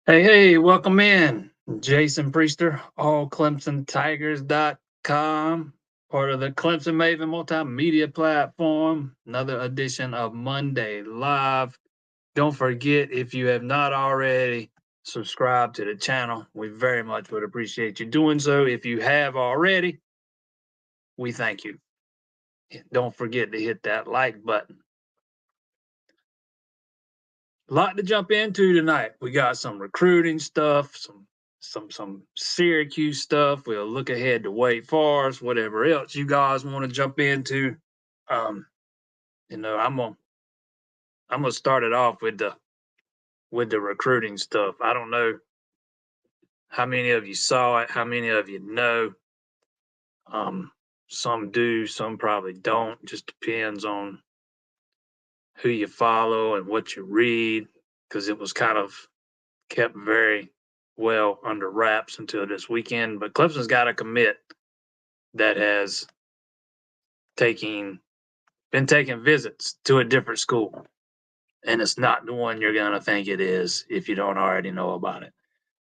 Hey, welcome in. Jason Priester, allclemsontigers.com, part of the Clemson Maven multimedia platform. Another edition of Monday Live. Don't forget, if you have not already, subscribe to the channel. We very much would appreciate you doing so. If you have already, we thank you. Don't forget to hit that like button. A lot to jump into tonight. We got some recruiting stuff, some Syracuse stuff. We'll look ahead to Wake Forest, whatever else you guys want to jump into. Um, I'm gonna start it off with the recruiting stuff. I don't know how many of you saw it, how many of you know. Um, some do, some probably don't. Just depends on who you follow and what you read, because it was kind of kept very well under wraps until this weekend. But Clemson's got a commit that has taking been taking visits to a different school, and it's not the one you're gonna think it is if you don't already know about it.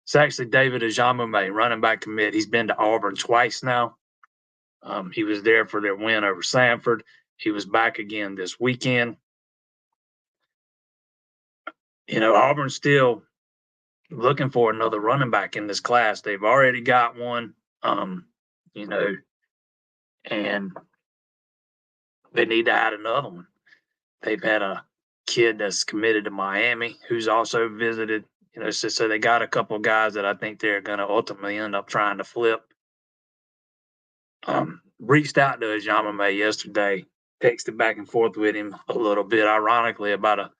It's actually David Ajamume, running back commit. He's been to Auburn twice now. He was there for their win over Sanford. He was back again this weekend. Auburn's still looking for another running back in this class. They've already got one. You know, and they need to add another one. They've had a kid that's committed to Miami who's also visited. So they got a couple of guys that I think they're going to ultimately end up trying to flip. Reached out to Ajamame yesterday, texted back and forth with him a little bit, ironically, about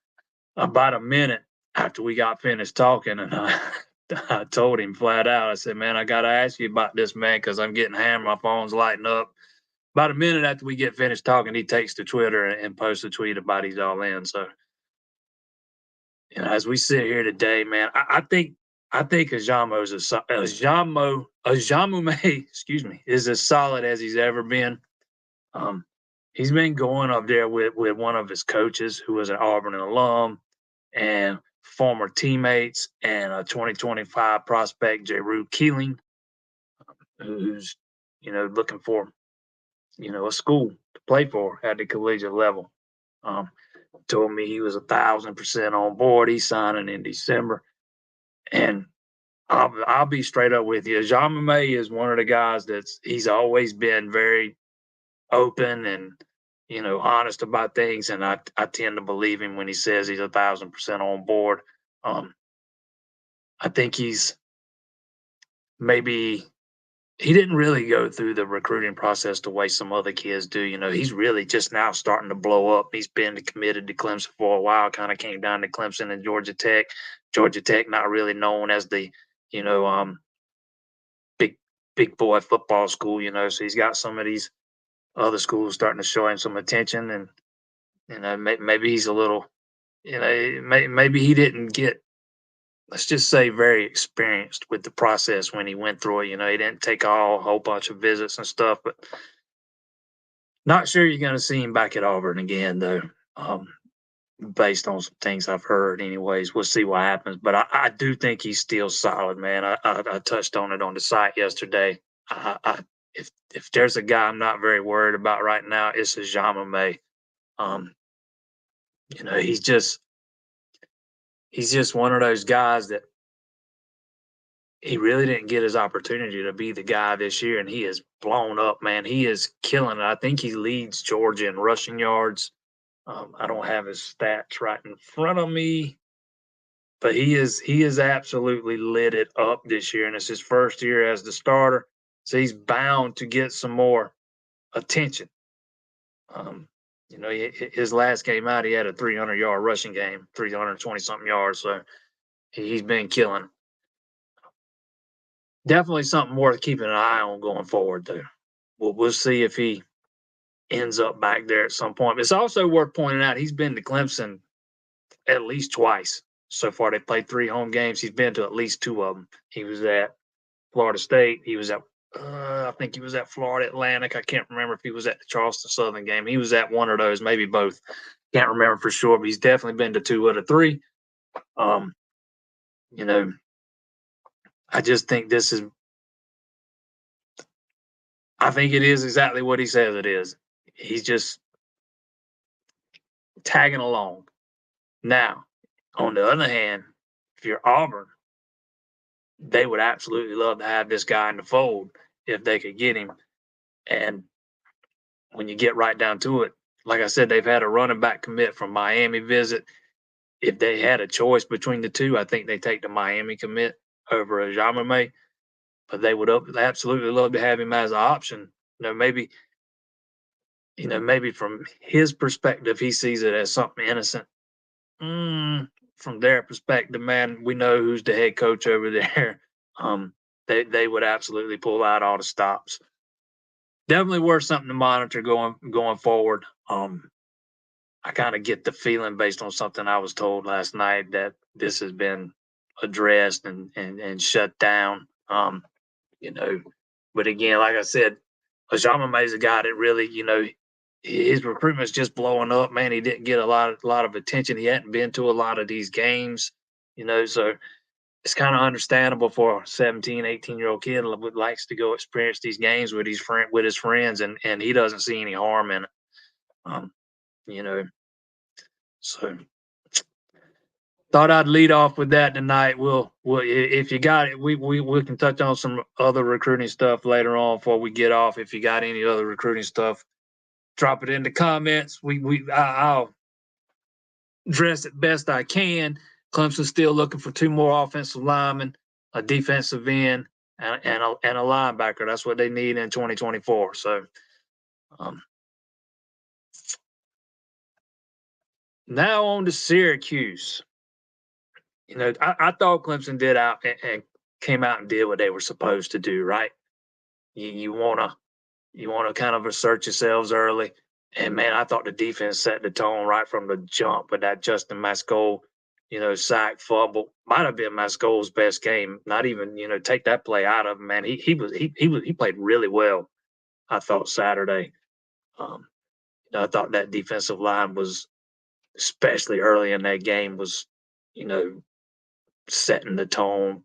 a minute after we got finished talking, and I told him flat out, I said, "Man, I got to ask you about this, man, because I'm getting hammered. My phone's lighting up." About a minute after we get finished talking, he takes to Twitter and posts a tweet about he's all in. So, as we sit here today, man, I think Ajamume, excuse me, is as solid as he's ever been. Um, he's been going up there with one of his coaches who was an Auburn alum and former teammates and a 2025 prospect, Jeru Keeling, who's looking for a school to play for at the collegiate level. Um, Told me he was 1,000% on board. He's signing in December, and I'll be straight up with you. Jean May is one of the guys he's always been very open and honest about things, and I tend to believe him when he says he's 1,000% on board. I think he's maybe he didn't really go through the recruiting process the way some other kids do. He's really just now starting to blow up. He's been committed to Clemson for a while, kind of came down to Clemson and Georgia Tech. Georgia Tech not really known as the, you know, big big boy football school, so he's got some of these other schools starting to show him some attention, and maybe he's a little, maybe he didn't get, let's just say, very experienced with the process when he went through it. He didn't take a whole bunch of visits and stuff, but not sure you're going to see him back at Auburn again, though. Based on some things I've heard, anyways, we'll see what happens. But I do think he's still solid, man. I touched on it on the site yesterday. If there's a guy I'm not very worried about right now, it's Ajama May. He's just one of those guys that he really didn't get his opportunity to be the guy this year, and he is blown up, man. He is killing it. I think he leads Georgia in rushing yards. I don't have his stats right in front of me, but he is absolutely lit it up this year, and it's his first year as the starter, so he's bound to get some more attention. His last game out, he had a 300-yard rushing game, 320 something yards, so he's been killing. Definitely something worth keeping an eye on going forward, though. We'll see if he ends up back there at some point. But it's also worth pointing out he's been to Clemson at least twice so far. They played 3 home games. He's been to at least 2 of them. He was at Florida State. He was at, I think he was at Florida Atlantic. I can't remember if he was at the Charleston Southern game. He was at one of those, maybe both. Can't remember for sure, but he's definitely been to 2 of the 3. I just think I think it is exactly what he says it is. He's just tagging along. Now, on the other hand, if you're Auburn, they would absolutely love to have this guy in the fold if they could get him. And when you get right down to it, like I said, they've had a running back commit from Miami visit. If they had a choice between the two, I think they take the Miami commit over a Jamame, but they would absolutely love to have him as an option. Maybe maybe from his perspective, he sees it as something innocent. From their perspective, man, we know who's the head coach over there. Um, they would absolutely pull out all the stops. Definitely worth something to monitor going forward. I kind of get the feeling based on something I was told last night that this has been addressed and shut down. You know, but again, like I said, Ajama is a guy that really, his recruitment's just blowing up. Man, he didn't get a lot of attention. He hadn't been to a lot of these games, so it's kind of understandable for a 17, 18-year-old kid who likes to go experience these games with his friends, and he doesn't see any harm in it. You know, so thought I'd lead off with that tonight. We'll if you got it, we can touch on some other recruiting stuff later on before we get off. If you got any other recruiting stuff, drop it in the comments. I'll address it best I can. Clemson's still looking for 2 more offensive linemen, a defensive end, and a linebacker. That's what they need in 2024. So now on to Syracuse. I thought Clemson did out and came out and did what they were supposed to do, right? You wanna kind of assert yourselves early. And man, I thought the defense set the tone right from the jump with that Justin Mascol, sack fumble. Might have been Mascol's best game. Not even, take that play out of him, man. He played really well, I thought Saturday. Um, I thought that defensive line was, especially early in that game, was, you know, setting the tone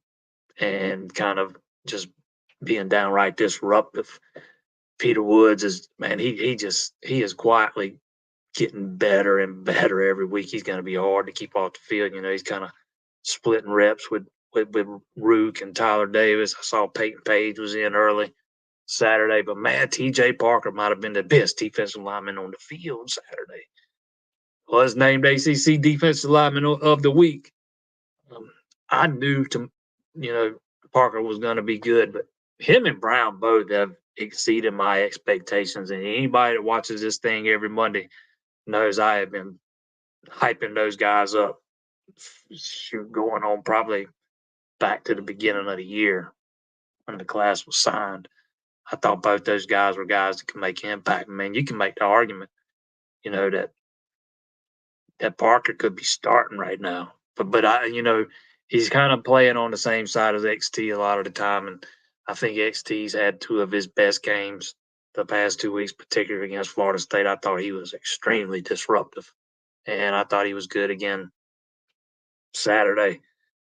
and kind of just being downright disruptive. Peter Woods is, man, he is quietly getting better and better every week. He's going to be hard to keep off the field. He's kind of splitting reps with Rook and Tyler Davis. I saw Peyton Page was in early Saturday, but man, T.J. Parker might have been the best defensive lineman on the field Saturday. Was named ACC Defensive Lineman of the Week. I knew Parker was going to be good, but him and Brown both have exceeded my expectations. And anybody that watches this thing every Monday knows I have been hyping those guys up, going on probably back to the beginning of the year when the class was signed. I thought both those guys were guys that can make impact. Man, you can make the argument, that Parker could be starting right now. But he's kind of playing on the same side as XT a lot of the time, and I think XT's had 2 of his best games the past 2 weeks, particularly against Florida State. I thought he was extremely disruptive, and I thought he was good again Saturday.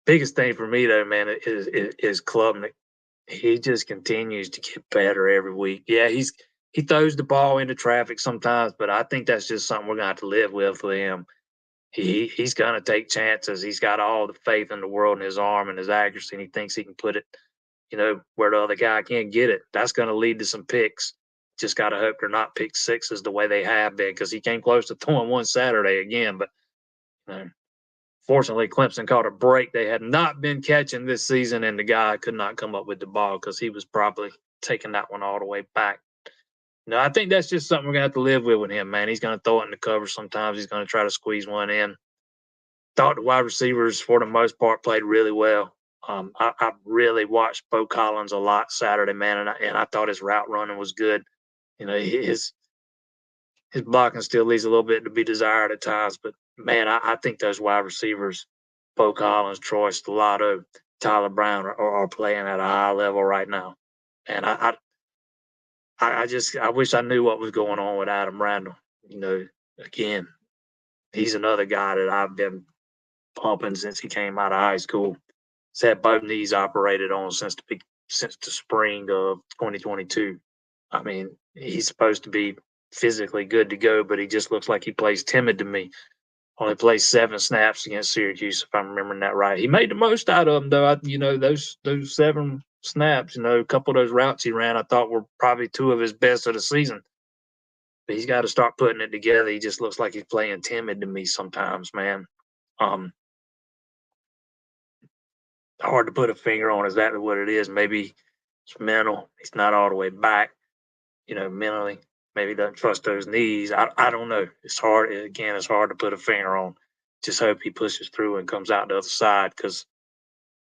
Biggest thing for me though, man, is Klubnik. He just continues to get better every week. Yeah, he throws the ball into traffic sometimes, but I think that's just something we're gonna have to live with him. He's gonna take chances. He's got all the faith in the world in his arm and his accuracy, and he thinks he can put it, where the other guy can't get it. That's gonna lead to some picks. Just gotta hope they're not pick sixes the way they have been, because he came close to throwing one Saturday again, but fortunately, Clemson caught a break they had not been catching this season, and the guy could not come up with the ball because he was probably taking that one all the way back. I think that's just something we're going to have to live with him, man. He's going to throw it in the cover sometimes. He's going to try to squeeze one in. Thought the wide receivers, for the most part, played really well. I really watched Bo Collins a lot Saturday, man, and I thought his route running was good. His blocking still leaves a little bit to be desired at times, but man, I think those wide receivers, Bo Collins, Troy Stellato, Tyler Brown, are playing at a high level right now. And I wish I knew what was going on with Adam Randall. Again, he's another guy that I've been pumping since he came out of high school. He's had both knees operated on since the spring of 2022. I mean, he's supposed to be physically good to go, but he just looks like he plays timid to me. Only played 7 snaps against Syracuse, if I'm remembering that right. He made the most out of them, though. Those 7 snaps, a couple of those routes he ran, I thought were probably 2 of his best of the season. But he's got to start putting it together. He just looks like he's playing timid to me sometimes, man. Hard to put a finger on exactly what it is. Maybe it's mental. He's not all the way back, mentally. Maybe he doesn't trust those knees. I don't know. It's hard. Again, it's hard to put a finger on. Just hope he pushes through and comes out the other side, because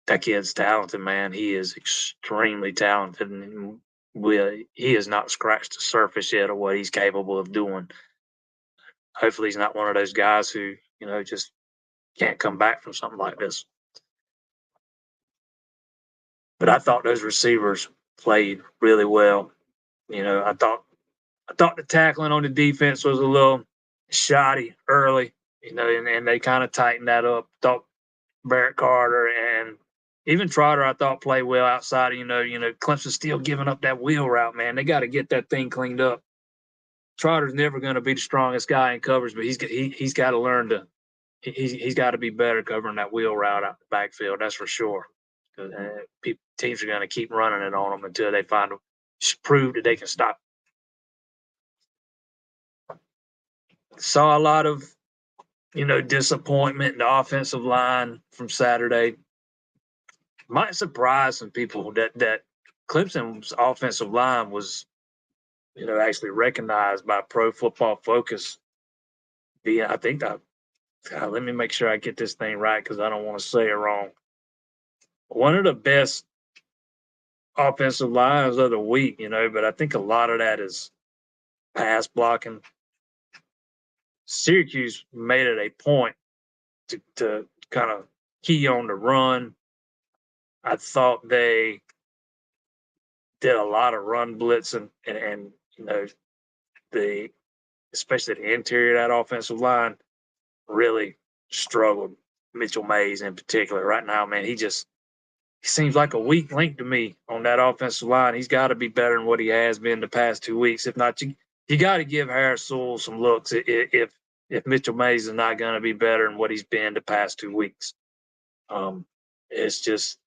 that kid's talented, man. He is extremely talented. And he has not scratched the surface yet of what he's capable of doing. Hopefully he's not one of those guys who, just can't come back from something like this. But I thought those receivers played really well. I thought the tackling on the defense was a little shoddy early, and they kind of tightened that up. Thought Barrett Carter and even Trotter, I thought, played well outside of, Clemson still giving up that wheel route, man. They got to get that thing cleaned up. Trotter's never going to be the strongest guy in coverage, but he's got to learn to he's got to be better covering that wheel route out the backfield. That's for sure. Teams are going to keep running it on them until they prove that they can stop. Saw a lot of, disappointment in the offensive line from Saturday. Might surprise some people that Clemson's offensive line was, actually recognized by Pro Football Focus. Let me make sure I get this thing right, because I don't want to say it wrong. One of the best offensive lines of the week, but I think a lot of that is pass blocking. Syracuse made it a point to kind of key on the run. I thought they did a lot of run blitzing, and especially the interior of that offensive line really struggled. Mitchell Mays in particular. Right now, man, he seems like a weak link to me on that offensive line. He's got to be better than what he has been the past 2 weeks. If not, you got to give Harris Sewell some looks if Mitchell Mays is not going to be better than what he's been the past 2 weeks. It's just,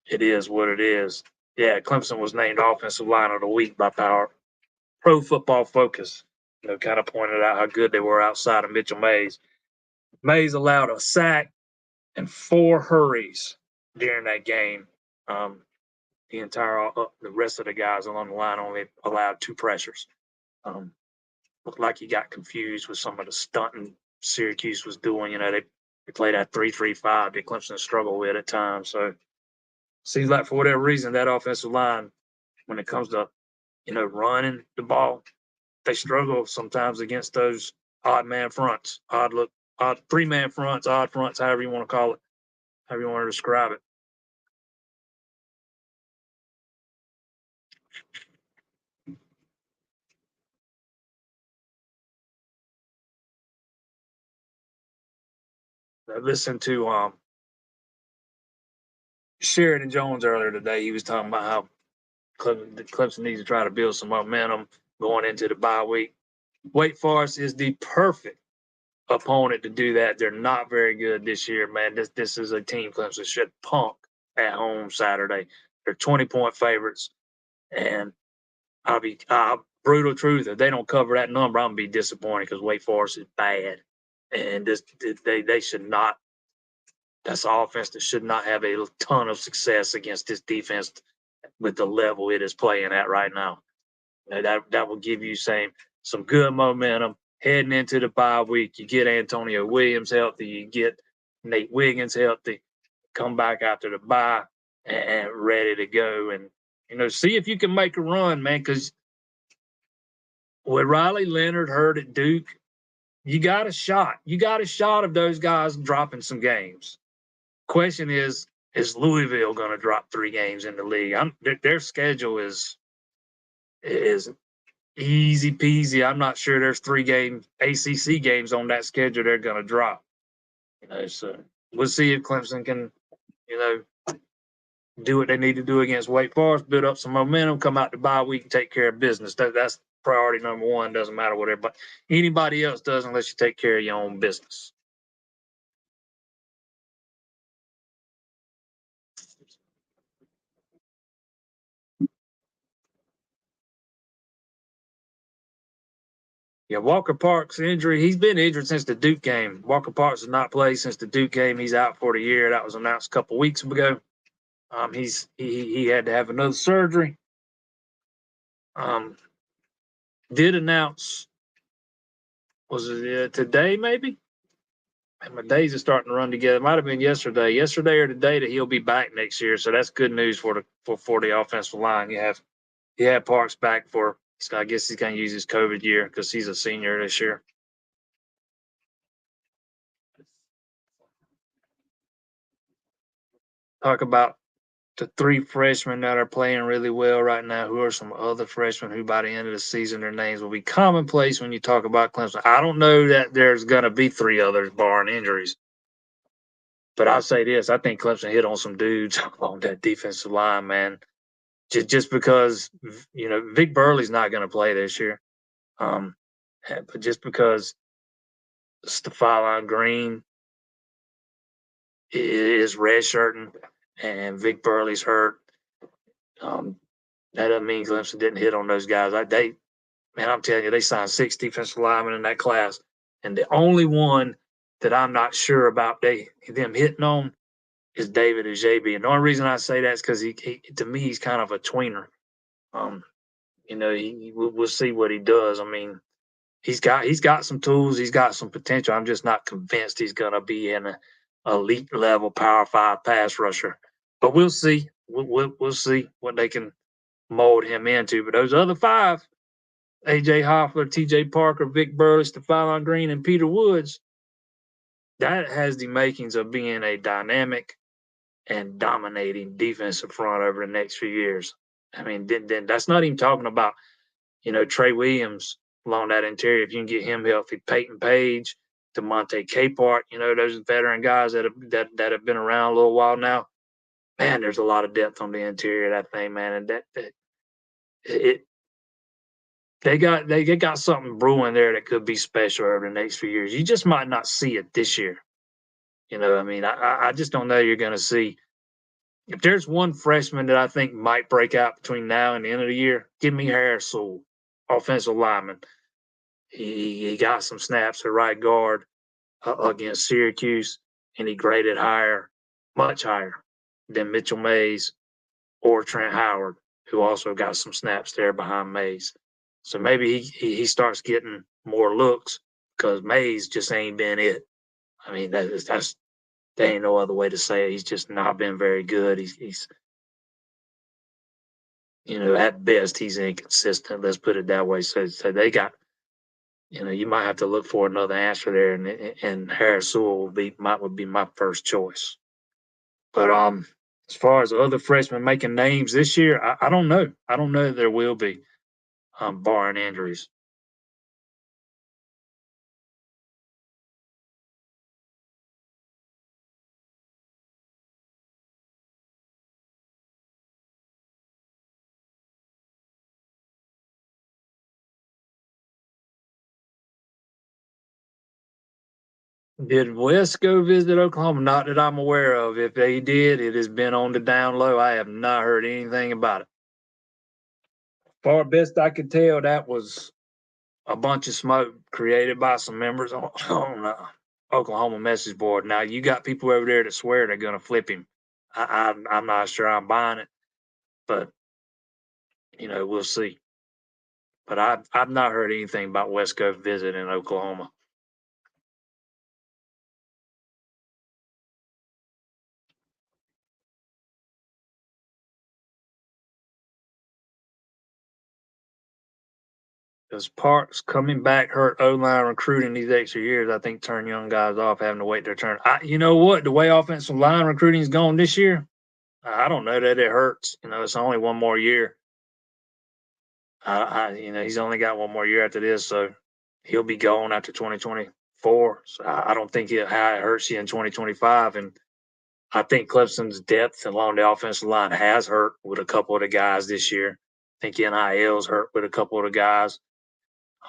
it is what it is. Yeah, Clemson was named Offensive Line of the Week by Pro Football Focus. Kind of pointed out how good they were outside of Mitchell Mays. Mays allowed a sack and 4 hurries during that game. The rest of the guys along the line only allowed 2 pressures. Looked like he got confused with some of the stunting Syracuse was doing. They played that 3-3-5 that Clemson struggled with at times. So seems like for whatever reason, that offensive line, when it comes to, running the ball, they struggle sometimes against those odd man fronts, odd 3-man fronts, odd fronts, however you want to call it, however you want to describe it. I listened to Sheridan Jones earlier today. He was talking about how Clemson needs to try to build some momentum going into the bye week. Wake Forest is the perfect opponent to do that. They're not very good this year, man. This is a team Clemson should punk at home Saturday. They're 20-point favorites, and brutal truth, if they don't cover that number, I'm gonna be disappointed, because Wake Forest is bad, and they should not. That's an offense that should not have a ton of success against this defense with the level it is playing at right now. That will give you some good momentum heading into the bye week. You get Antonio Williams healthy, you get Nate Wiggins healthy, come back after the bye and ready to go, and see if you can make a run, man. Because what Riley Leonard heard at Duke, you got a shot. You got a shot of those guys dropping some games. Question is Louisville going to drop 3 games in the league? Their schedule is easy peasy. I'm not sure there's 3 ACC games on that schedule they're going to drop. So we'll see if Clemson can you know, do what they need to do against Wake Forest, build up some momentum, come out the bye week and take care of business. That's priority number one. Doesn't matter what anybody else does unless you take care of your own business. Yeah, Walker Park's injury, he's been injured since the Duke game. Walker Parks has not played since the Duke game. He's out for the year. That was announced a couple weeks ago. He had to have another surgery. Um, did announce, was it today maybe? And my days are starting to run together. It might have been yesterday or today, that he'll be back next year. So that's good news for the offensive line. You have Parks back for. I guess he's going to use his COVID year because he's a senior this year. Talk about the three freshmen that are playing really well right now. Who are some other freshmen who, by the end of the season, their names will be commonplace when you talk about Clemson? I don't know that there's going to be three others barring injuries. But I'll say this: I think Clemson hit on some dudes on that defensive line, man. Just because Vic Burley's not going to play this year, but just because Stephon Green is redshirting and Vic Burley's hurt, that doesn't mean Clemson didn't hit on those guys. I'm telling you, they signed 6 defensive linemen in that class, and the only one that I'm not sure about them hitting on is David Ajabi. And the only reason I say that is because he to me, he's kind of a tweener. We'll see what he does. I mean, he's got some tools, he's got some potential. I'm just not convinced he's gonna be an elite level Power 5 pass rusher. But we'll see. We'll see what they can mold him into. But those other 5, AJ Hoffler, TJ Parker, Vic Burley, Stephon Green, and Peter Woods, that has the makings of being a dynamic and dominating defensive front over the next few years. I mean, then that's not even talking about, Trey Williams along that interior. If you can get him healthy, Peyton Page, DeMonte Capart, those veteran guys that have been around a little while now. Man, there's a lot of depth on the interior of that thing, man, and they got something brewing there that could be special over the next few years. You just might not see it this year. I just don't know you're going to see. If there's one freshman that I think might break out between now and the end of the year, give me Harris Sewell, offensive lineman. He got some snaps at right guard against Syracuse, and he graded much higher than Mitchell Mays or Trent Howard, who also got some snaps there behind Mays. So maybe he starts getting more looks because Mays just ain't been it. I mean, that's there ain't no other way to say it. He's just not been very good. He's at best he's inconsistent. Let's put it that way. So they got, you might have to look for another answer there, and Harris Sewell would be my first choice. But as far as other freshmen making names this year, I don't know. I don't know if there will be, barring injuries. Did West go visit Oklahoma? Not that I'm aware of. If they did, it has been on the down low. I have not heard anything about it. Far best I could tell, that was a bunch of smoke created by some members on Oklahoma message board. Now you got people over there that swear they're going to flip him. I'm not sure I'm buying it, but we'll see. But I've not heard anything about West Coast visiting Oklahoma. Because Parks coming back hurt O-line recruiting these extra years, I think turn young guys off having to wait their turn. You know what? The way offensive line recruiting is going this year, I don't know that it hurts. It's only one more year. He's only got one more year after this, so he'll be gone after 2024. So I don't think how it hurts you in 2025. And I think Clemson's depth along the offensive line has hurt with a couple of the guys this year. I think NIL's hurt with a couple of the guys.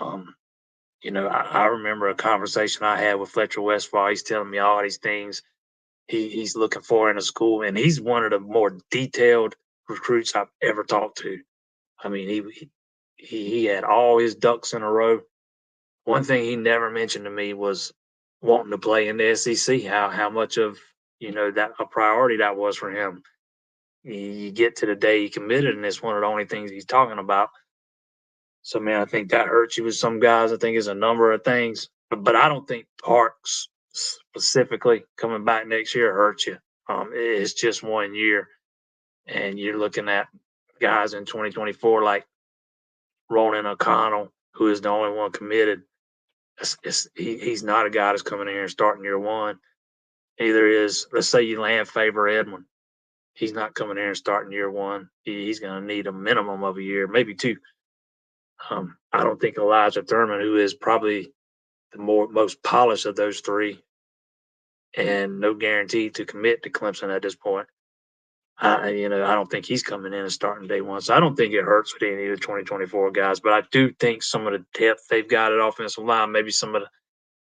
Um, I remember a conversation I had with Fletcher Westfall. He's telling me all these things he's looking for in a school, and he's one of the more detailed recruits I've ever talked to. I mean, he had all his ducks in a row. One thing he never mentioned to me was wanting to play in the SEC. How much of that a priority that was for him. You get to the day he committed, and it's one of the only things he's talking about. So, man, I think that hurts you with some guys. I think it's a number of things, but I don't think Parks specifically coming back next year hurts you. It's just 1 year, and you're looking at guys in 2024 like Ronan O'Connell, who is the only one committed. He's not a guy that's coming in here and starting year one. Neither is, let's say you land Favor Edwin. He's not coming in and starting year one. He's going to need a minimum of a year, maybe two. I don't think Elijah Thurman, who is probably the most polished of those three, and no guarantee to commit to Clemson at this point. I don't think he's coming in and starting day one. So I don't think it hurts with any of the 2024 guys. But I do think some of the depth they've got at offensive line, maybe some of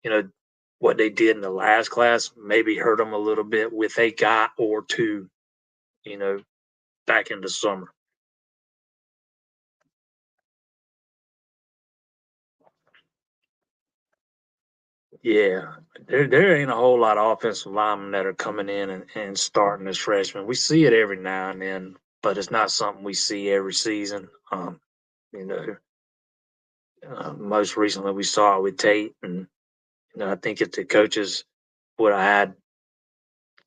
the, what they did in the last class, maybe hurt them a little bit with a guy or two, back in the summer. Yeah, there ain't a whole lot of offensive linemen that are coming in and starting as freshmen. We see it every now and then, but it's not something we see every season. You know, most recently we saw it with Tate, and I think if the coaches would have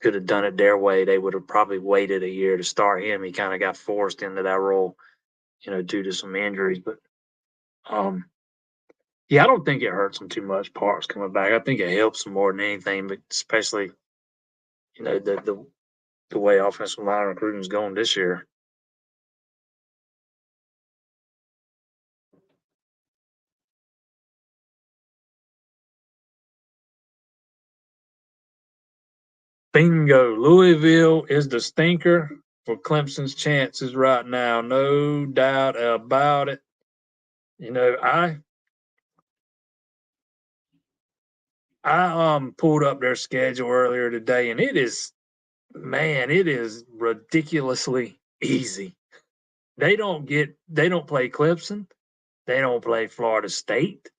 could have done it their way, they would have probably waited a year to start him. He kind of got forced into that role, due to some injuries. But yeah, I don't think it hurts him too much. Parks coming back, I think it helps him more than anything. But especially, the way offensive line recruiting is going this year. Bingo. Louisville is the stinker for Clemson's chances right now. No doubt about it. I pulled up their schedule earlier today, and it is ridiculously easy. They don't play Clemson. They don't play Florida State.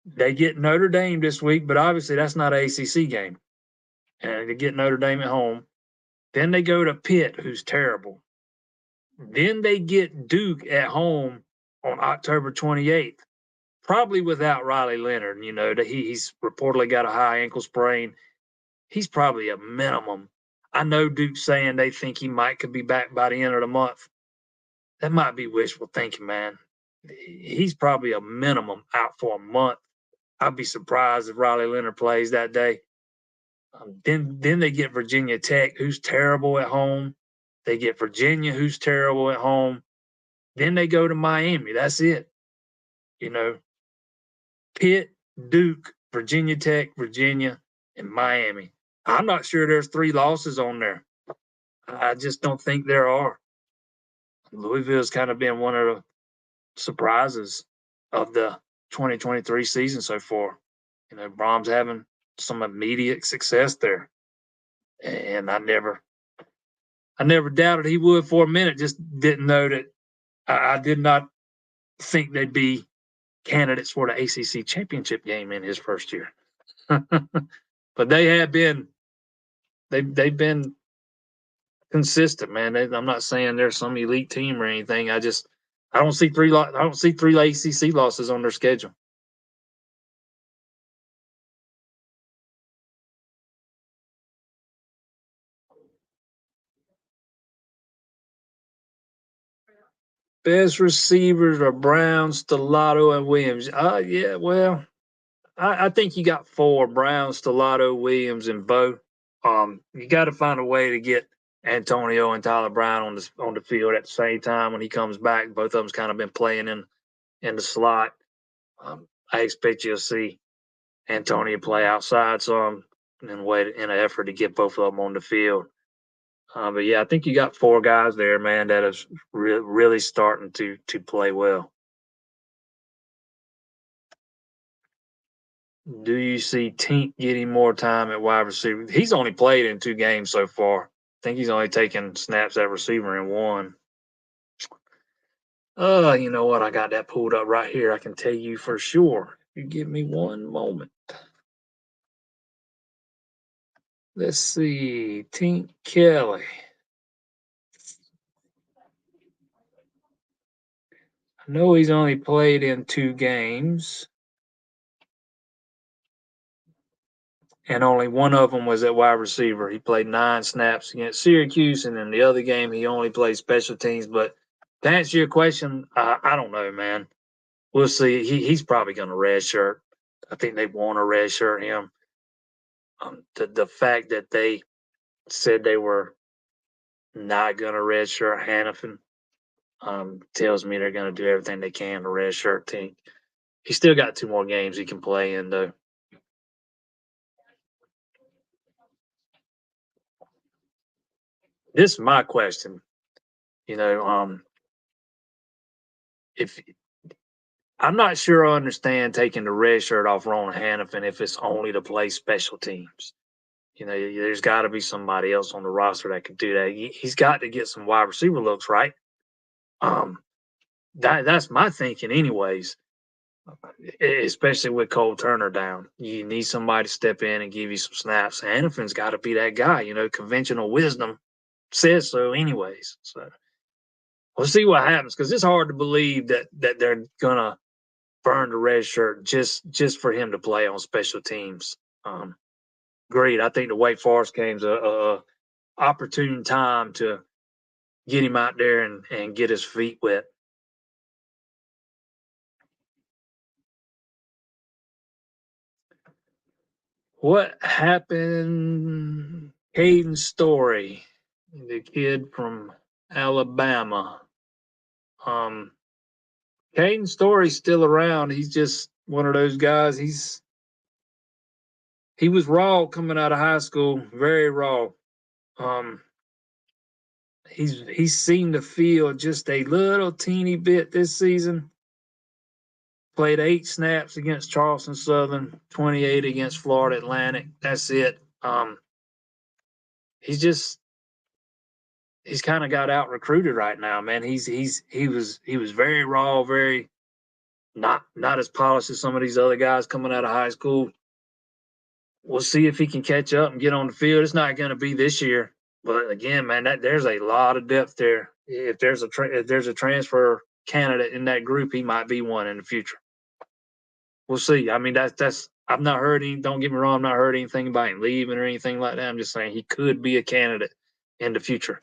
They get Notre Dame this week, but obviously that's not an ACC game. And they get Notre Dame at home. Then they go to Pitt, who's terrible. Then they get Duke at home on October 28th, probably without Riley Leonard. That he's reportedly got a high ankle sprain. He's probably a minimum. I know Duke's saying they think could be back by the end of the month. That might be wishful thinking, man. He's probably a minimum out for a month. I'd be surprised if Riley Leonard plays that day. Then they get Virginia Tech, who's terrible at home. They get Virginia, who's terrible at home. Then they go to Miami. That's it. Pitt, Duke, Virginia Tech, Virginia, and Miami. I'm not sure there's 3 losses on there. I just don't think there are. Louisville's kind of been one of the surprises of the 2023 season so far. Brom's having some immediate success there. And I never doubted he would for a minute, just didn't know that I did not think they'd be candidates for the ACC championship game in his first year. But they've been consistent, man. I'm not saying they're some elite team or anything. I don't see 3 ACC losses on their schedule. Best receivers are Brown, Stellato, and Williams. Yeah, well, I think you got 4: Brown, Stellato, Williams, and Bo. You got to find a way to get Antonio and Tyler Brown on the field at the same time when he comes back. Both of them's kind of been playing in the slot. I expect you'll see Antonio play outside some. in an effort to get both of them on the field. But yeah, I think you got four guys there, man, that is really starting to play well. Do you see Tink getting more time at wide receiver? He's only played in 2 games so far. I think he's only taken snaps at receiver in one. You know what? I got that pulled up right here. I can tell you for sure. You give me one moment. Let's see. Tink Kelly. I know he's only played in 2 games, and only one of them was at wide receiver. He played 9 snaps against Syracuse, and in the other game, he only played special teams. But to answer your question, I don't know, man. We'll see. He's probably going to redshirt. I think they want to redshirt him. The fact that they said they were not going to redshirt Hannafin tells me they're going to do everything they can to redshirt Tink. He's still got 2 more games he can play in, though. This is my question. You know, if I'm not sure I understand taking the red shirt off Ron Hannafin if it's only to play special teams. You know, there's got to be somebody else on the roster that could do that. He's got to get some wide receiver looks, right? That's my thinking, anyways. Especially with Cole Turner down, you need somebody to step in and give you some snaps. Hannafin's got to be that guy. You know, conventional wisdom says so, anyways. So we'll see what happens because it's hard to believe that they're gonna burn the red shirt just for him to play on special teams. Great. I think the Wake Forest game's a opportune time to get him out there and get his feet wet. What happened? Caden Story, the kid from Alabama. Caden Story's still around. He's just one of those guys. He was raw coming out of high school, very raw. He's seemed to feel just a little teeny bit this season. Played 8 snaps against Charleston Southern, 28 against Florida Atlantic. That's it. He's kind of got out recruited right now, man. He was very raw, very not as polished as some of these other guys coming out of high school. We'll see if he can catch up and get on the field. It's not going to be this year, but again, man, there's a lot of depth there. If there's a transfer candidate in that group, he might be one in the future. We'll see. I mean, that's I've not heard any. Don't get me wrong, I've not heard anything about him leaving or anything like that. I'm just saying he could be a candidate in the future.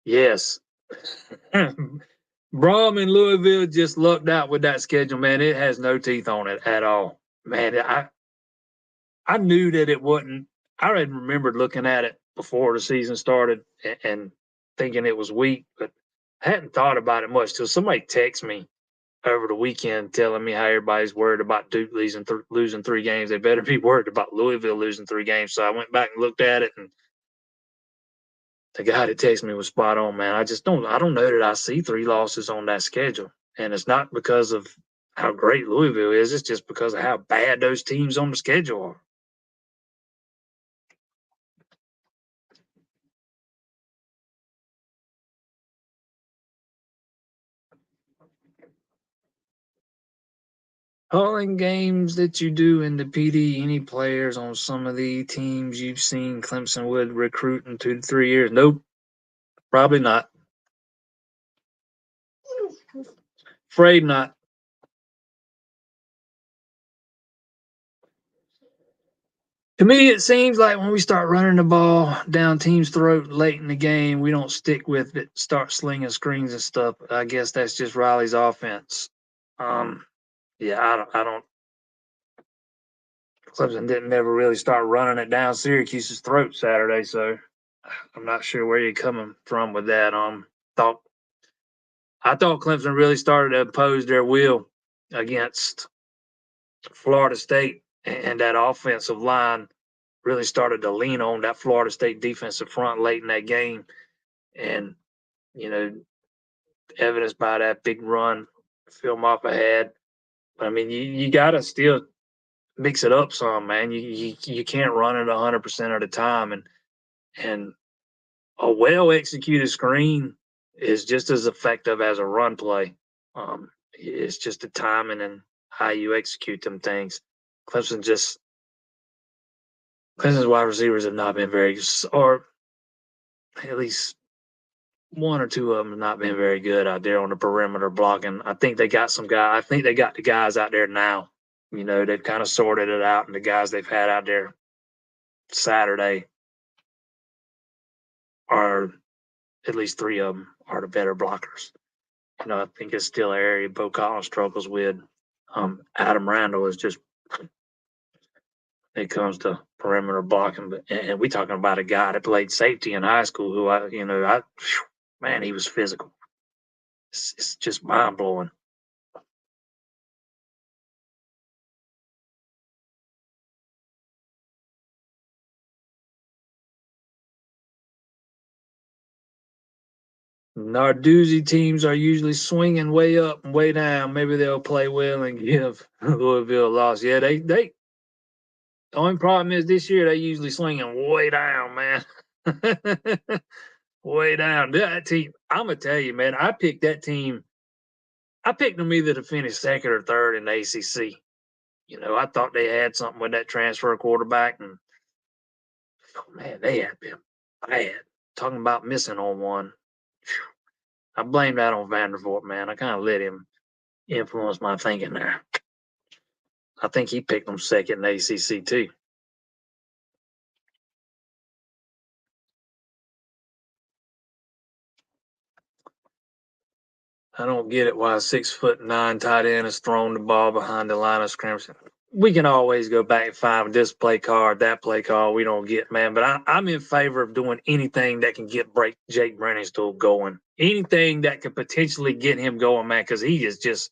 Yes. Brom and Louisville just lucked out with that schedule, man. It has no teeth on it at all. Man, I knew that it wasn't. I already remembered looking at it before the season started and thinking it was weak, but I hadn't thought about it much till somebody texted me over the weekend telling me how everybody's worried about Duke losing 3 games. They better be worried about Louisville losing 3 games. So I went back and looked at it, and the guy that texted me was spot on, man. I don't know that I see 3 losses on that schedule. And it's not because of how great Louisville is, it's just because of how bad those teams on the schedule are. Calling games that you do in the PD, any players on some of the teams you've seen Clemson would recruit in 2 to 3 years? Nope, probably not. Afraid not. To me, it seems like when we start running the ball down teams' throat late in the game, we don't stick with it, start slinging screens and stuff. I guess that's just Riley's offense. Yeah, I don't Clemson didn't never really start running it down Syracuse's throat Saturday, so I'm not sure where you're coming from with that. Thought I thought Clemson really started to impose their will against Florida State, and that offensive line really started to lean on that Florida State defensive front late in that game, and you know, evidenced by that big run, film off ahead. But I mean, you got to still mix it up some, man. You can't run it 100% of the time, and a well executed screen is just as effective as a run play. It's just the timing and how you execute them things. Clemson just Clemson's wide receivers have not been very, or at least one or two of them have not been very good out there on the perimeter blocking. I think they got some guy. I think they got the guys out there now. They've kind of sorted it out, and the guys they've had out there Saturday are, at least three of them are the better blockers. I think it's still an area Bo Collins struggles with. Adam Randall is just, when it comes to perimeter blocking, and we talking about a guy that played safety in high school who man, he was physical. It's just mind blowing. Narduzzi teams are usually swinging way up and way down. Maybe they'll play well and give Louisville a loss. Yeah, they. The only problem is this year they usually swinging way down, man. Way down. That team. I'm gonna tell you, man. I picked that team. I picked them either to finish second or third in the ACC. I thought they had something with that transfer quarterback, and man, they had been bad. Talking about missing on one. I blame that on Vandervoort, man. I kind of let him influence my thinking there. I think he picked them second in the ACC too. I don't get it why a 6'9" tight end is throwing the ball behind the line of scrimmage. We can always go back and find this play card, that play card. We don't get, man. But I'm in favor of doing anything that can get Jake Brenningstool going. Anything that could potentially get him going, man, because he is just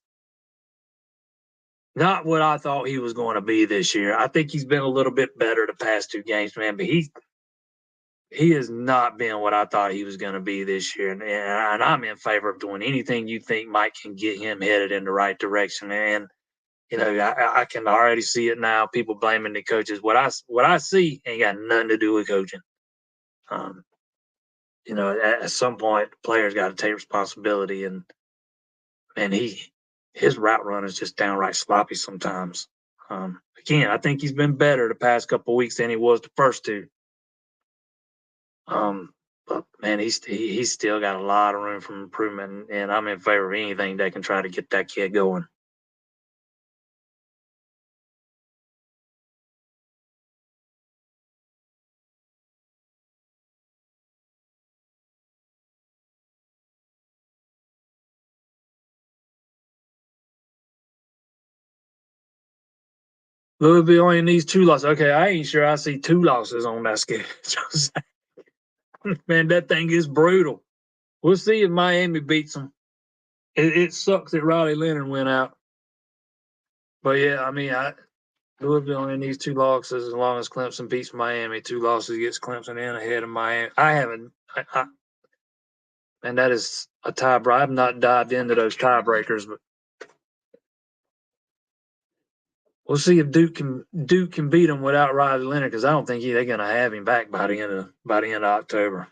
not what I thought he was going to be this year. I think he's been a little bit better the past two games, man, but he has not been what I thought he was going to be this year. And I'm in favor of doing anything you think Mike can get him headed in the right direction. And I can already see it now. People blaming the coaches. What I see ain't got nothing to do with coaching. At some point, players got to take responsibility. And his route run is just downright sloppy sometimes. Again, I think he's been better the past couple of weeks than he was the first two. But man, he's still got a lot of room for improvement, and I'm in favor of anything that can try to get that kid going. Louisville only needs 2 losses. Okay, I ain't sure I see 2 losses on that schedule. Man, that thing is brutal. We'll see if Miami beats them. It sucks that Riley Leonard went out. But yeah, I mean, Louisville only needs 2 losses as long as Clemson beats Miami. 2 losses gets Clemson in ahead of Miami. And that is a tiebreaker. I've not dived into those tiebreakers, but we'll see if Duke can beat them without Riley Leonard, because I don't think they're going to have him back by the end of October.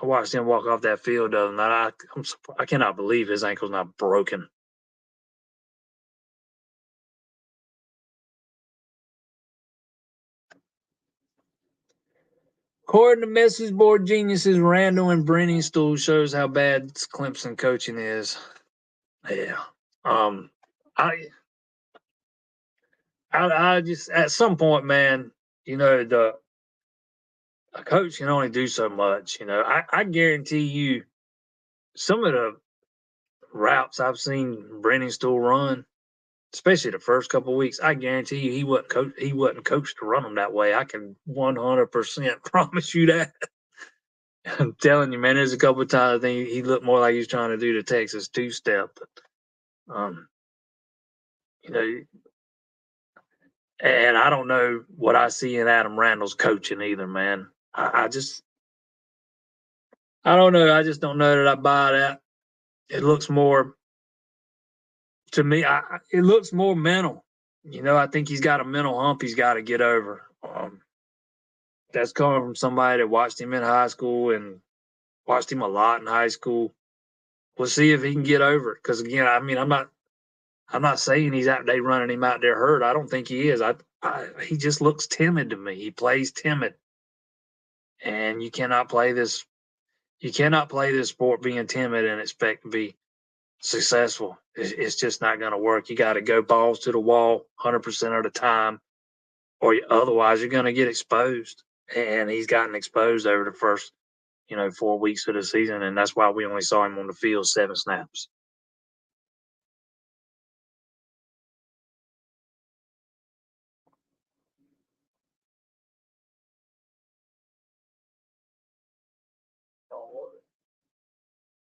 I watched him walk off that field the other night. I cannot believe his ankle's not broken. According to message board geniuses, Randall and Brenningstool shows how bad Clemson coaching is. Yeah. I just, at some point, man, a coach can only do so much. I guarantee you, some of the routes I've seen Brenningstool run, especially the first couple of weeks. I guarantee you, he wasn't coached to run them that way. I can 100% promise you that. I'm telling you, man. There's a couple of times I think he looked more like he was trying to do the Texas two-step. But, you know, and I don't know what I see in Adam Randall's coaching either, man. I don't know. I just don't know that I buy that. It looks more to me. It looks more mental. I think he's got a mental hump he's got to get over. That's coming from somebody that watched him in high school and watched him a lot in high school. We'll see if he can get over it. Because again, I mean, I'm not saying he's out there running him out there hurt. I don't think he is. He just looks timid to me. He plays timid, and you cannot play this. You cannot play this sport being timid and expect to be successful. It's just not going to work. You got to go balls to the wall 100% of the time, or otherwise you're going to get exposed. And he's gotten exposed over the first, 4 weeks of the season, and that's why we only saw him on the field 7 snaps.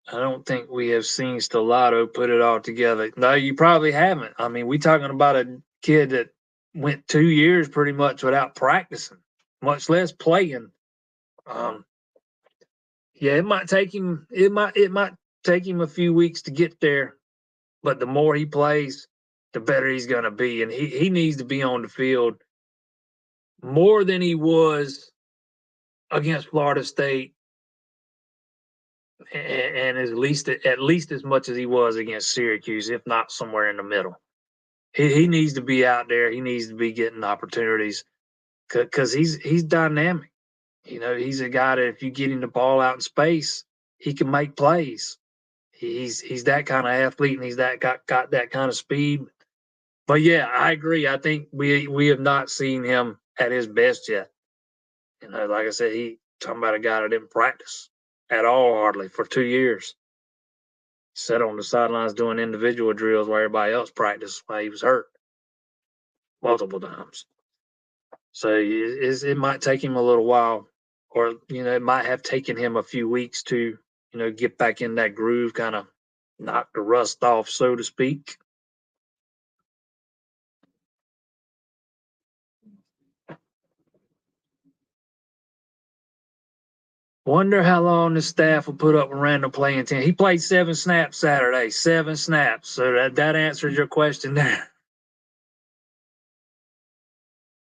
I don't think we have seen Stellato put it all together. No, you probably haven't. I mean, we're talking about a kid that went 2 years pretty much without practicing, much less playing. Yeah, it might take him. It might take him a few weeks to get there, but the more he plays, the better he's going to be, and he needs to be on the field more than he was against Florida State, and at least as much as he was against Syracuse, if not somewhere in the middle. He needs to be out there. He needs to be getting opportunities because he's dynamic. He's a guy that if you get him the ball out in space, he can make plays. He's that kind of athlete, and he's got that kind of speed. But yeah, I agree. I think we have not seen him at his best yet. Like I said, he talking about a guy that didn't practice at all hardly for 2 years. Sat on the sidelines doing individual drills while everybody else practiced while he was hurt multiple times. So it might take him a little while, or it might have taken him a few weeks to get back in that groove, kind of knock the rust off, so to speak. Wonder how long the staff will put up with Randall playing 10. He played 7 snaps Saturday, 7 snaps. So that answers your question there.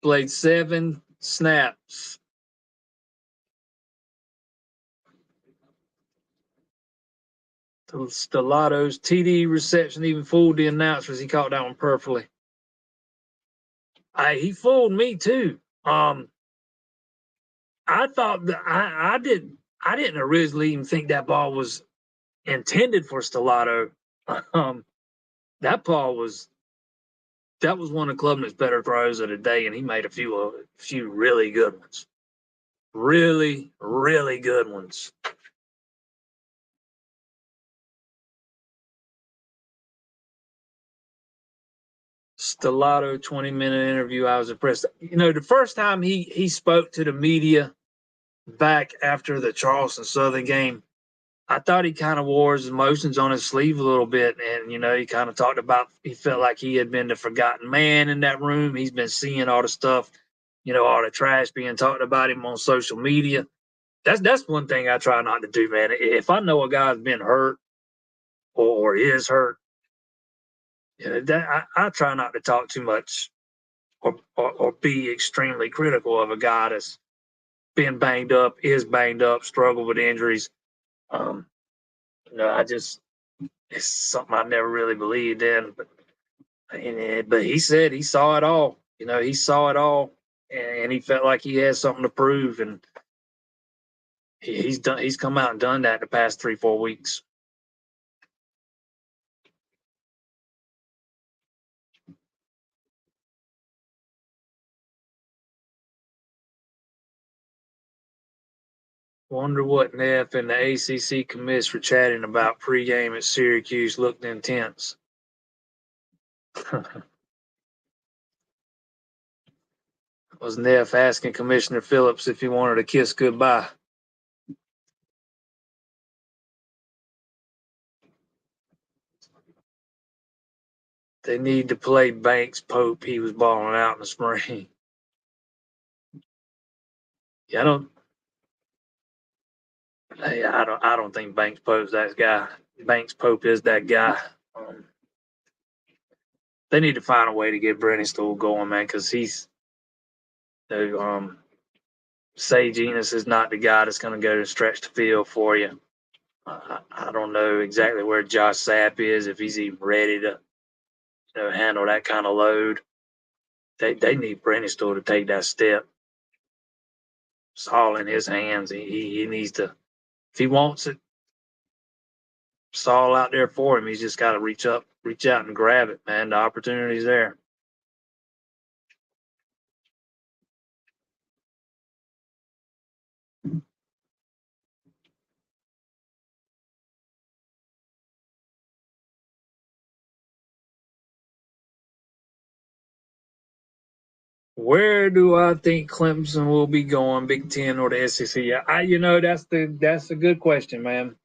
Played 7 snaps. Stellato's TD reception even fooled the announcers. He caught that one perfectly. He fooled me too. I thought that I didn't originally even think that ball was intended for Stellato. That was one of Klubnik's better throws of the day, and he made a few really good ones. Really, really good ones. Stellato 20-minute interview. I was impressed. The first time he spoke to the media back after the Charleston Southern game, I thought he kind of wore his emotions on his sleeve a little bit. And, he kind of talked about he felt like he had been the forgotten man in that room. He's been seeing all the stuff, all the trash being talked about him on social media. That's one thing I try not to do, man. If I know a guy's been hurt or is hurt, I try not to talk too much or be extremely critical of a guy that's been banged up, is banged up, struggled with injuries. It's something I never really believed in. But he said he saw it all. He saw it all, and he felt like he had something to prove. And he's done. He's come out and done that the past 3-4 weeks. Wonder what Neff and the ACC commits for chatting about pregame at Syracuse looked intense. Was Neff asking Commissioner Phillips if he wanted a kiss goodbye? They need to play Banks Pope. He was balling out in the spring. Yeah, I don't think Banks Pope's that guy. Banks Pope is that guy. They need to find a way to get Brennan Stool going, man, because he's Sage Enos is not the guy that's going to go to stretch the field for you. I don't know exactly where Josh Sapp is, if he's even ready to handle that kind of load. They need Brennan Stool to take that step. It's all in his hands. He needs to, if he wants it, it's all out there for him. He's just got to reach out and grab it, man. The opportunity's there. Where do I think Clemson will be going, Big Ten or the SEC? That's a good question, man.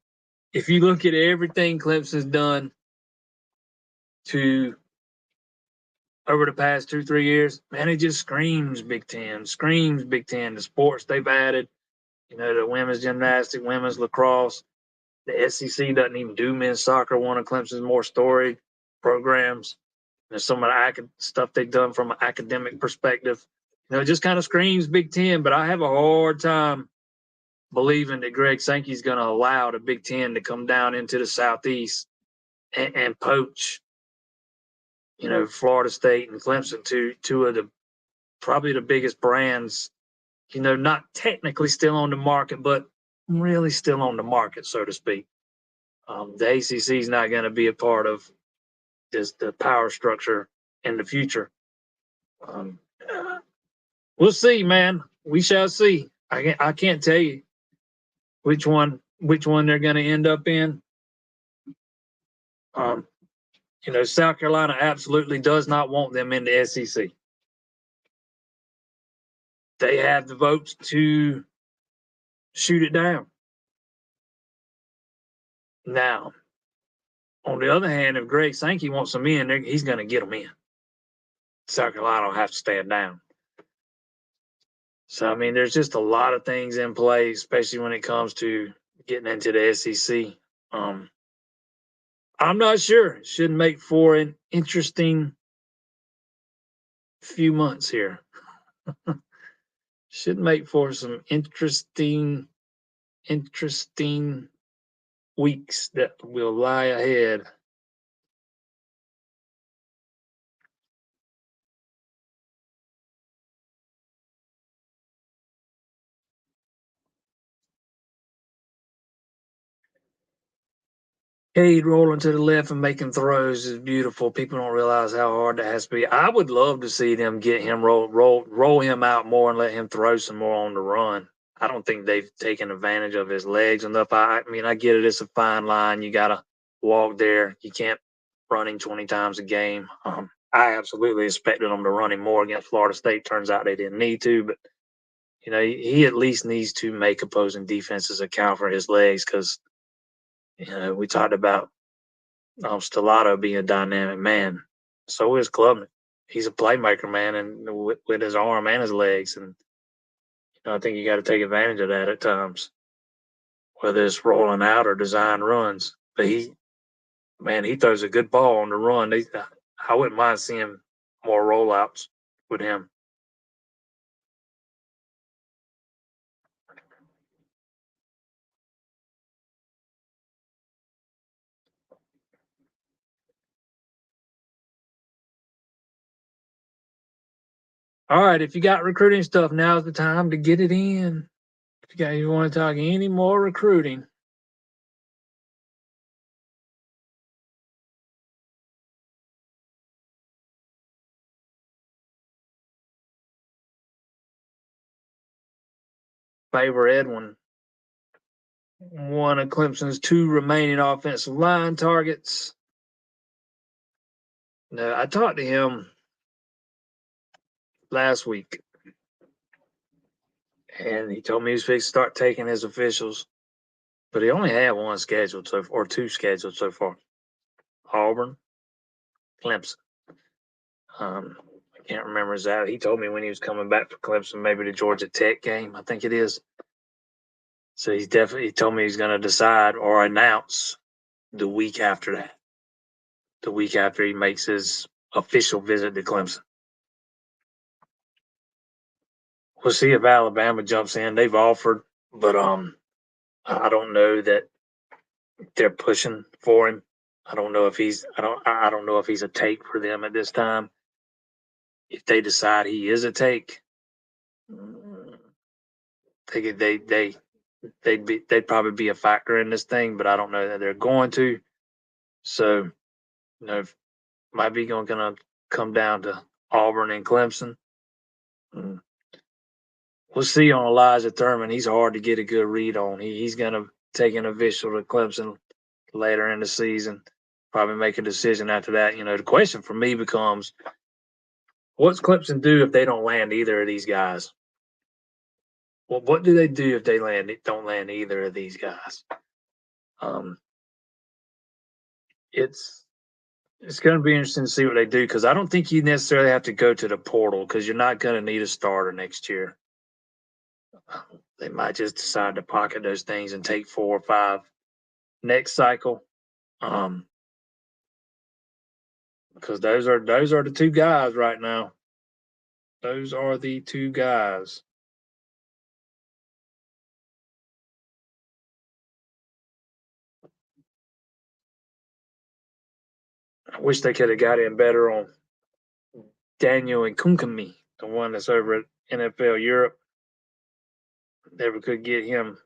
If you look at everything Clemson's done to over the past 2-3 years, man, it just screams Big Ten, screams Big Ten. The sports they've added, the women's gymnastics, women's lacrosse. The SEC doesn't even do men's soccer, one of Clemson's more storied programs. There's some of the stuff they've done from an academic perspective. It just kind of screams Big Ten, but I have a hard time believing that Greg Sankey's going to allow the Big Ten to come down into the Southeast and poach, Florida State and Clemson, two of the probably the biggest brands, not technically still on the market, but really still on the market, so to speak. The ACC is not going to be a part of the power structure in the future. We'll see, man. We shall see. I can't tell you which one they're going to end up in. South Carolina absolutely does not want them in the SEC. They have the votes to shoot it down. Now, on the other hand, if Greg Sankey wants them in, he's going to get them in. South Carolina will have to stand down. So, there's just a lot of things in play, especially when it comes to getting into the SEC. I'm not sure. It should make for an interesting few months here. Should make for some interesting weeks that will lie ahead. Cade rolling to the left and making throws is beautiful. People don't realize how hard that has to be. I would love to see them get him roll him out more and let him throw some more on the run. I don't think they've taken advantage of his legs enough. I get it. It's a fine line. You got to walk there. You can't run him 20 times a game. I absolutely expected them to run him more against Florida State. Turns out they didn't need to, but he at least needs to make opposing defenses account for his legs because we talked about Stellato being a dynamic man. So is Klubnik. He's a playmaker, man, and with his arm and his legs. And I think you got to take advantage of that at times, whether it's rolling out or design runs. But he throws a good ball on the run. I wouldn't mind seeing more rollouts with him. All right, if you got recruiting stuff, now's the time to get it in. If you want to talk any more recruiting. Favor Edwin, one of Clemson's 2 remaining offensive line targets. No, I talked to him last week, and he told me he was fixing to start taking his officials, but he only had one scheduled or two scheduled so far. Auburn, Clemson. I can't remember exactly. He told me when he was coming back for Clemson, maybe the Georgia Tech game, I think it is. So he told me he's going to decide or announce the week after that, the week after he makes his official visit to Clemson. We'll see if Alabama jumps in. They've offered, but I don't know that they're pushing for him. I don't know if I don't know if he's a take for them at this time. If they decide he is a take, they'd probably be a factor in this thing, but I don't know that they're going to. So, might be going to come down to Auburn and Clemson. We'll see on Elijah Thurman. He's hard to get a good read on. He's going to take an official to Clemson later in the season, probably make a decision after that. The question for me becomes, what's Clemson do if they don't land either of these guys? Well, what do they do if they don't land either of these guys? It's going to be interesting to see what they do, because I don't think you necessarily have to go to the portal, because you're not going to need a starter next year. They might just decide to pocket those things and take 4 or 5 next cycle. Because those are the two guys right now. Those are the two guys. I wish they could have got in better on Daniel and Kunkami, the one that's over at NFL Europe. Never could get him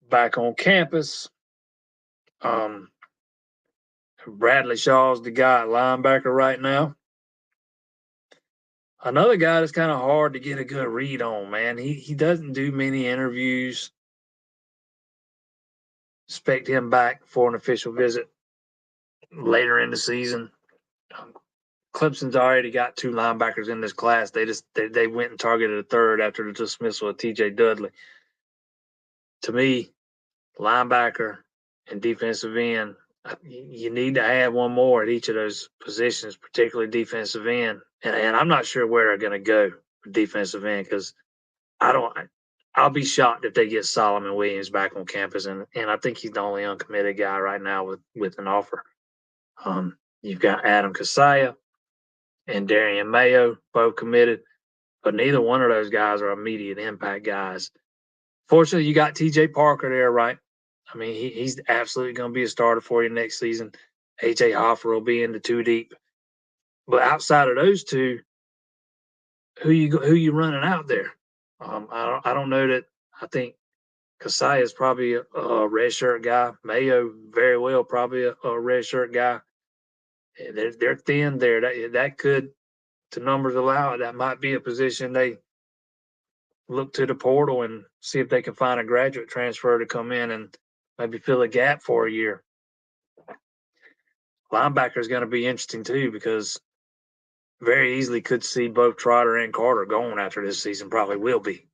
back on campus. Bradley Shaw's the guy at linebacker right now. Another guy that's kind of hard to get a good read on, man. He doesn't do many interviews. Expect him back for an official visit later in the season. Clemson's already got 2 linebackers in this class. They went and targeted a third after the dismissal of T.J. Dudley. To me, linebacker and defensive end, you need to have one more at each of those positions, particularly defensive end. And I'm not sure where they're going to go for defensive end, because I'll be shocked if they get Solomon Williams back on campus, and I think he's the only uncommitted guy right now with an offer. You've got Adam Kasaya and Darian Mayo, both committed, but neither one of those guys are immediate impact guys. Fortunately, you got TJ Parker there, right? I mean, he's absolutely going to be a starter for you next season. AJ Hoffer will be in the 2 deep. But outside of those two, who you running out there? I don't know that. I think Kasai is probably a red shirt guy. Mayo very well probably a red shirt guy. They're thin there. That could, to numbers allow it, that might be a position they look to the portal and see if they can find a graduate transfer to come in and maybe fill a gap for a year. Linebacker is going to be interesting too, because very easily could see both Trotter and Carter going after this season. Probably will be.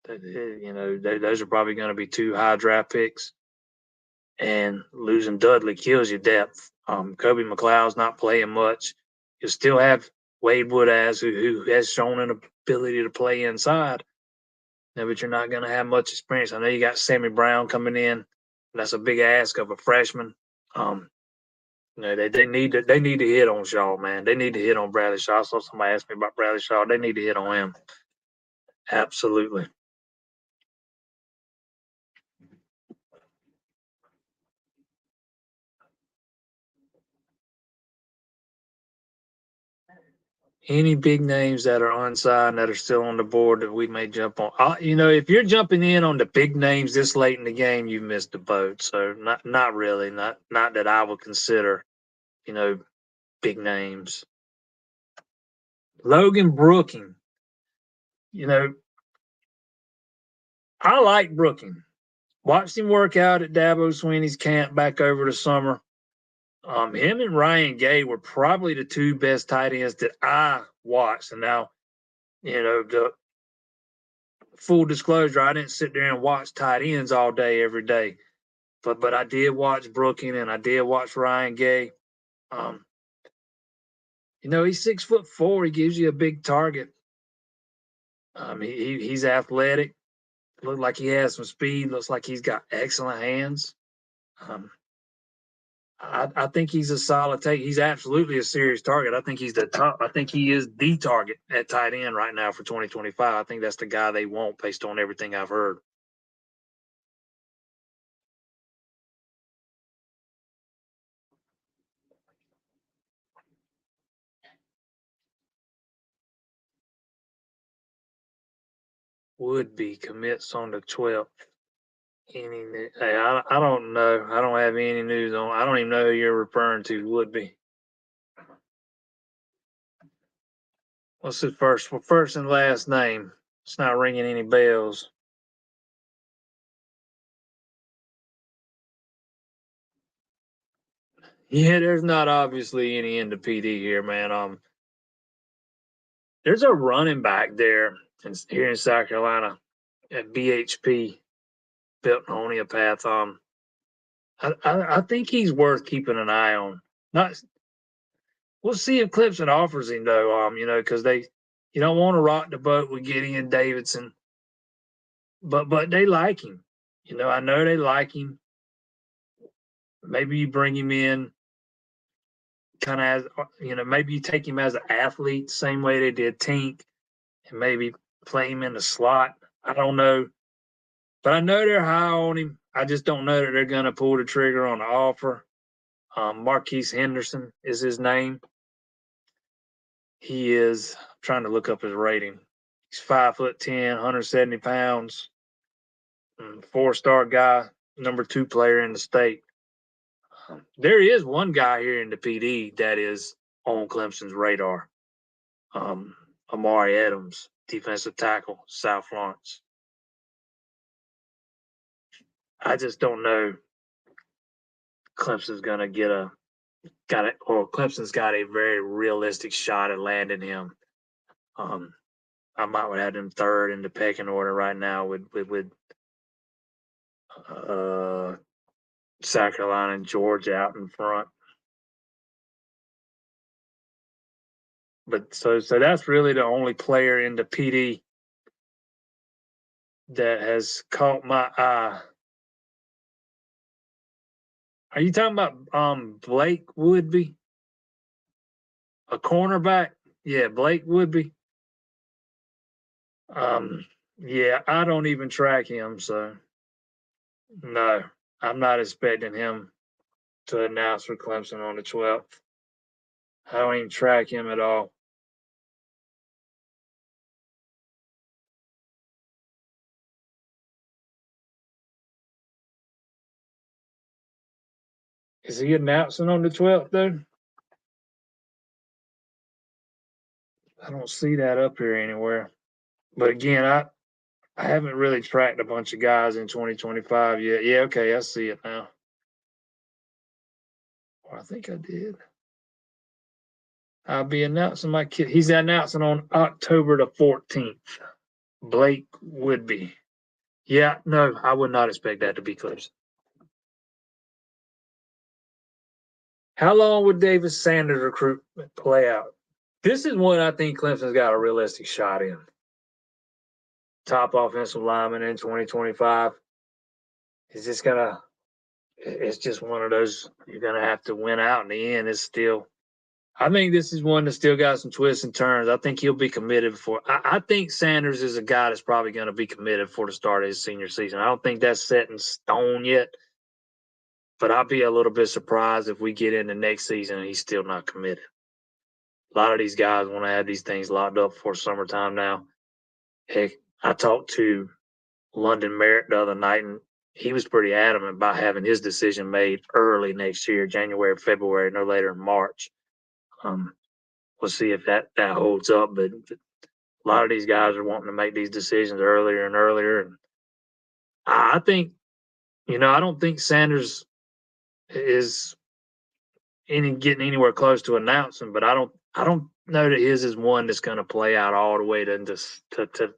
Those are probably going to be 2 high draft picks, and losing Dudley kills your depth. Kobe McLeod's not playing much. You still have Wade Woodaz, who has shown an ability to play inside. But you're not going to have much experience. I know you got Sammy Brown coming in. That's a big ask of a freshman. They need to hit on Shaw, man. They need to hit on Bradley Shaw. I saw somebody ask me about Bradley Shaw. They need to hit on him. Absolutely. Any big names that are unsigned that are still on the board that we may jump on? If you're jumping in on the big names this late in the game, you've missed the boat. So not really, not that I would consider, big names. Logan Brooking. I like Brooking. Watched him work out at Dabo Swinney's camp back over the summer. Him and Ryan Gay were probably the two best tight ends that I watched. And now, the full disclosure, I didn't sit there and watch tight ends all day, every day. But I did watch Brooking and I did watch Ryan Gay. Um, he's 6'4". He gives you a big target. He's athletic. Looks like he has some speed. Looks like he's got excellent hands. Um, I think he's a solid take. He's absolutely a serious target. I think he's the top. I think he is the target at tight end right now for 2025. I think that's the guy they want based on everything I've heard. Would be commits on the 12th. Hey, I don't know. I don't have any news on. I don't even know who you're referring to. Would be. What's his first and last name? It's not ringing any bells. Yeah, there's not obviously any in the PD here, man. There's a running back there here in South Carolina at BHP, built homeopath. I think he's worth keeping an eye on. Not, we'll see if Clemson offers him though. Because you don't want to rock the boat with Gideon Davidson, but they like him. I know they like him. Maybe you bring him in kind of as maybe you take him as an athlete, same way they did Tink, and maybe play him in the slot. I don't know, but I know they're high on him. I just don't know that they're going to pull the trigger on the offer. Marquise Henderson is his name. He is I'm trying to look up his rating. He's 5'10", 170 pounds, 4-star guy, number 2 player in the state. There is one guy here in the PD that is on Clemson's radar. Amari Adams, defensive tackle, South Florence. I just don't know. Clemson's gonna Clemson's got a very realistic shot at landing him. I might have him third in the pecking order right now with South Carolina and Georgia out in front. But so that's really the only player in the PD that has caught my eye. Are you talking about Blake Woodby? A cornerback? Yeah, Blake Woodby. Yeah, I don't even track him, so no, I'm not expecting him to announce for Clemson on the 12th. I don't even track him at all. Is he announcing on the 12th, though? I don't see that up here anywhere. But again, I haven't really tracked a bunch of guys in 2025 yet. Yeah, okay, I see it now. Well, I think I did. I'll be announcing my kid. He's announcing on October the 14th. Blake Woodby. Yeah, no, I would not expect that to be Clemson. How long would Davis Sanders' recruitment play out? This is one I think Clemson's got a realistic shot in. Top offensive lineman in 2025. It's just gonna. It's just one of those you're gonna have to win out in the end. It's still. I think this is one that still got some twists and turns. I think he'll be committed for. I think Sanders is a guy that's probably going to be committed for the start of his senior season. I don't think that's set in stone yet, but I'll be a little bit surprised if we get into next season and he's still not committed. A lot of these guys want to have these things locked up for summertime now. Heck, I talked to London Merritt the other night, and he was pretty adamant about having his decision made early next year, January, February, no later in March. We'll see if that holds up, but a lot of these guys are wanting to make these decisions earlier and earlier. And I think, I don't think Sanders is getting anywhere close to announcing, but I don't know that his is one that's going to play out all the way to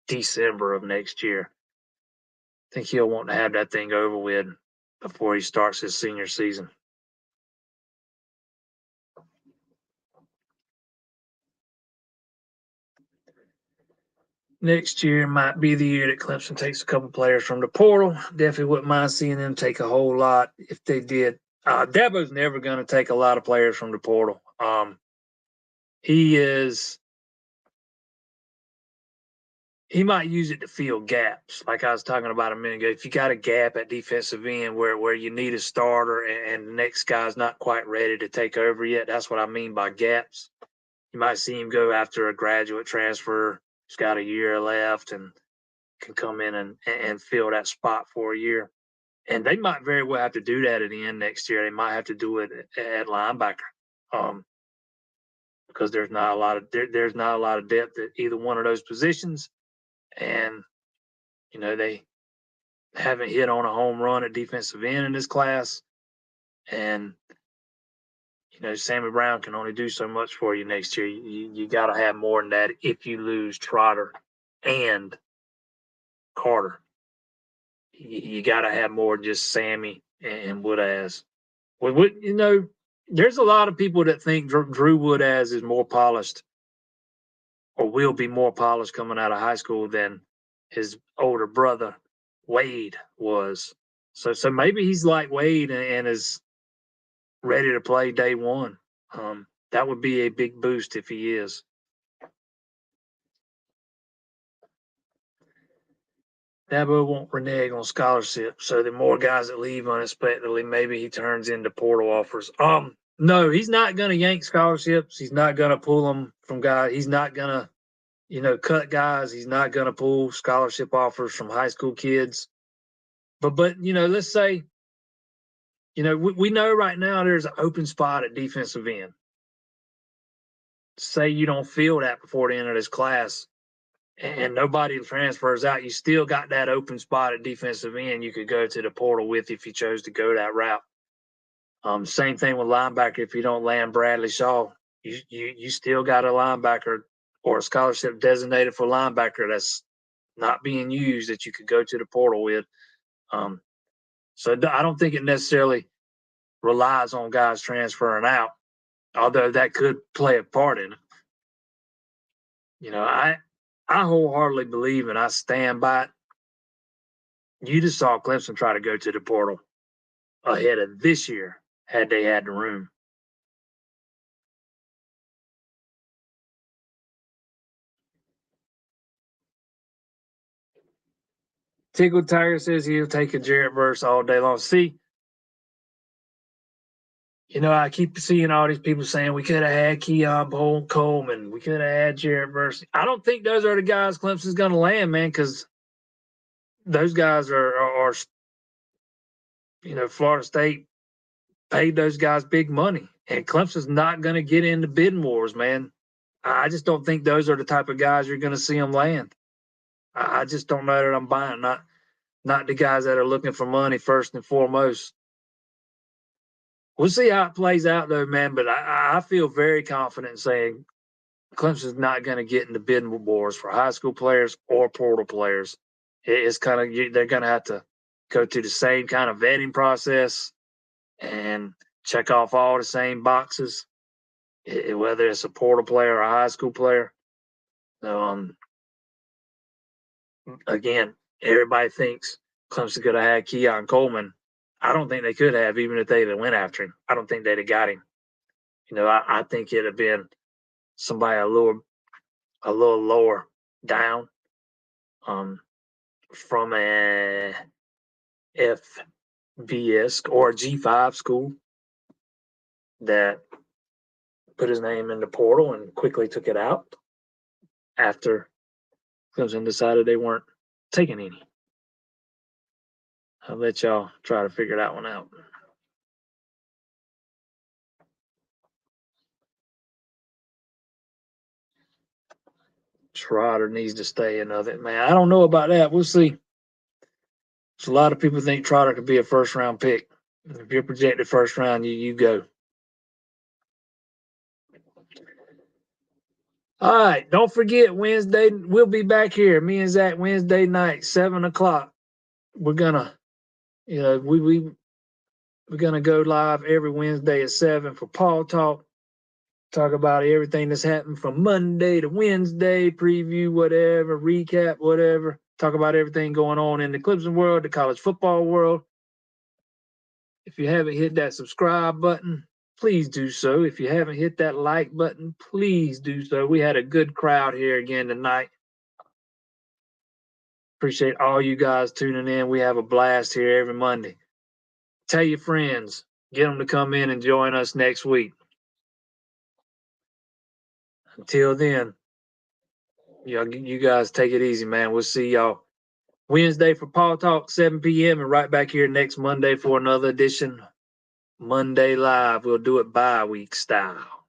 December of next year. I think he'll want to have that thing over with before he starts his senior season. Next year might be the year that Clemson takes a couple players from the portal. Definitely wouldn't mind seeing them take a whole lot if they did. Dabo's never going to take a lot of players from the portal. He might use it to fill gaps, like I was talking about a minute ago. If you got a gap at defensive end where you need a starter and the next guy's not quite ready to take over yet, that's what I mean by gaps. You might see him go after a graduate transfer who's got a year left and can come in and fill that spot for a year. And they might very well have to do that at the end next year. They might have to do it at linebacker, because there's not a lot of depth at either one of those positions, and they haven't hit on a home run at defensive end in this class, and Sammy Brown can only do so much for you next year. You got to have more than that if you lose Trotter and Carter. You got to have more than just Sammy and Woodaz. There's a lot of people that think Drew Woodaz is more polished or will be more polished coming out of high school than his older brother Wade was. So maybe he's like Wade and is ready to play day one. That would be a big boost if he is. Dabo won't renege on scholarship, so the more guys that leave unexpectedly, maybe he turns into portal offers. No, he's not going to yank scholarships. He's not going to pull them from guys. He's not going to, cut guys. He's not going to pull scholarship offers from high school kids. But let's say, we know right now there's an open spot at defensive end. Say you don't fill that before the end of this class and nobody transfers out, you still got that open spot at defensive end you could go to the portal with if you chose to go that route. Same thing with linebacker. If you don't land Bradley Shaw, you still got a linebacker or a scholarship designated for linebacker that's not being used that you could go to the portal with. So I don't think it necessarily relies on guys transferring out, although that could play a part in it. I wholeheartedly believe, and I stand by it. You just saw Clemson try to go to the portal ahead of this year had they had the room. Tickle Tiger says he'll take a Jarrett Verse all day long. See, I keep seeing all these people saying we could have had Keon Coleman. We could have had Jarrett Verse. I don't think those are the guys Clemson's going to land, man, because those guys are Florida State paid those guys big money, and Clemson's not going to get into bidding wars, man. I just don't think those are the type of guys you're going to see them land. I just don't know that I'm buying. Not the guys that are looking for money first and foremost. We'll see how it plays out, though, man. But I feel very confident in saying Clemson's not going to get into bidding wars for high school players or portal players. It's kind of they're going to have to go through the same kind of vetting process and check off all the same boxes, whether it's a portal player or a high school player. Again, everybody thinks Clemson could have had Keon Coleman. I don't think they could have, even if they'd have went after him. I don't think they'd have got him. I think it'd have been somebody a little lower down, from a FBS or a G5 school that put his name in the portal and quickly took it out after Clemson decided they weren't taking any. I'll let y'all try to figure that one out. Trotter needs to stay in of it, man. I don't know about that. We'll see. So a lot of people think Trotter could be a first-round pick. If you're projected first round, you go. All right, don't forget Wednesday. We'll be back here. Me and Zach Wednesday night, 7 o'clock. We're gonna, we're gonna go live every Wednesday at 7 for Paul Talk. Talk about everything that's happened from Monday to Wednesday, preview whatever, recap whatever. Talk about everything going on in the Clemson world, the college football world. If you haven't hit that subscribe button, please do so. If you haven't hit that like button, please do so. We had a good crowd here again tonight. Appreciate all you guys tuning in. We have a blast here every Monday. Tell your friends, get them to come in and join us next week. Until then, you guys take it easy, man. We'll see y'all Wednesday for Paul Talk, 7 p.m. and right back here next Monday for another edition. Monday Live. We'll do it bi-week style.